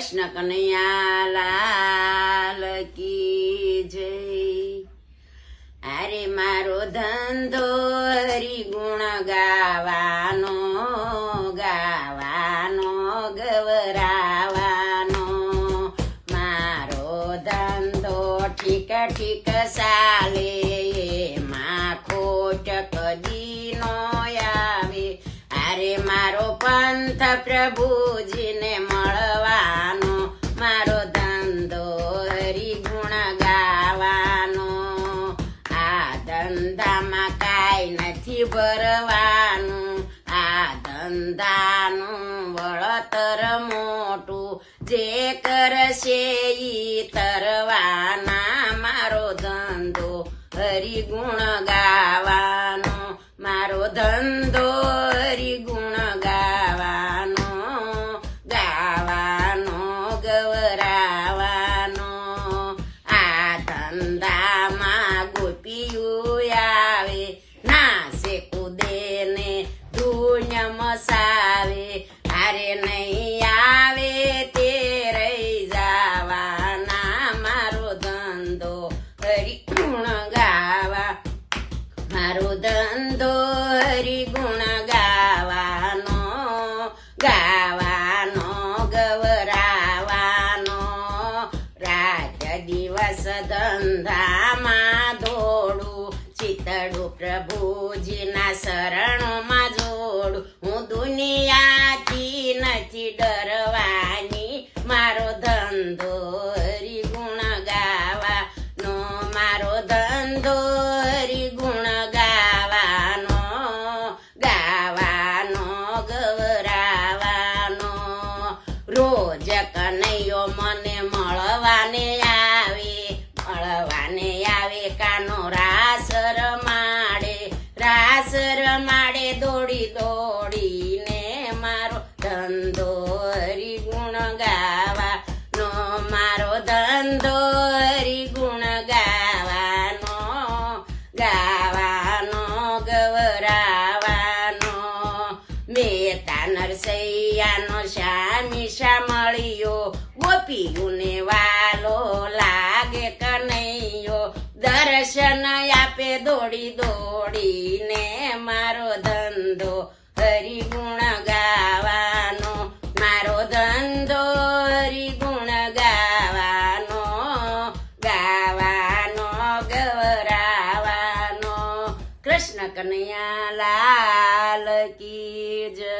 કૃષ્ણ કનૈયા લાલ કી જય। અરે મારો ધંધો હરિગુણ ગાવાનો, ગાવાનો ગવરાવાનો, મારો ધંધો ઠીક ઠીક ચાલે, એમાં ખોટ કદી નો આવે। અરે મારો પંથ પ્રભુજીને મળવાનો, મારો ધંધો હરિગુણ ગાવાનો। આ ધંધામાં કાંઈ નથી ભરવાનું, આ ધંધાનું વળતર મોટું, જે કરશે ઈ તરવાના। મારો ધંધો હરિગુણ ગાવાનો, મારો ધંધો હરિગુણ ગાવાનો, ગાવાનો ગવરાવાનો। આ ધંધામાં ગોપીયું આવે, નાસે કૂદે ને ધૂન મસાવે, અરે નહીં આવે તે રહી જવાના। મારો ધંધો હરિગુણ ગાવા, મારો ધંધો હરિગુણ ગાવાનો, ગાવાનો ગવરાવાનો। રાત દિવસ ધંધામાં દોડું, ચિતડું પ્રભુજીના શરણોમાં જોડું। હું દુનિયાથી નથી ડરવાની, મારો ધંધો હરિગુણ ગાવાનો, મારો ધંધો હરિગુણ ગાવાનો, ગાવાનો ગવરાવાનો। રોજ કનૈયો મને મળવાને આવે, મળવાને આવે, કાનો રાસ રમાડે, રાસ રમાડે દોડી દોડીને। મારો ધંધો હરિગુણ ગાવાનો, મારો ધંધો હરિગુણ ગાવાનો, ગાવાનો ગવરાવાનો। મેતા નરસૈયાનો શામી શામળિયો, ગોપીઓને વાલો લાગે કનૈયો, દર્શન આપે દોડી દોડીને। મારો ધંધો હરિગુણ ગાવાનો, મારો ધંધો હરિગુણ ગાવાનો, ગાવાનો ગવરાવાનો। કૃષ્ણ કનૈયા લાલ કી જય।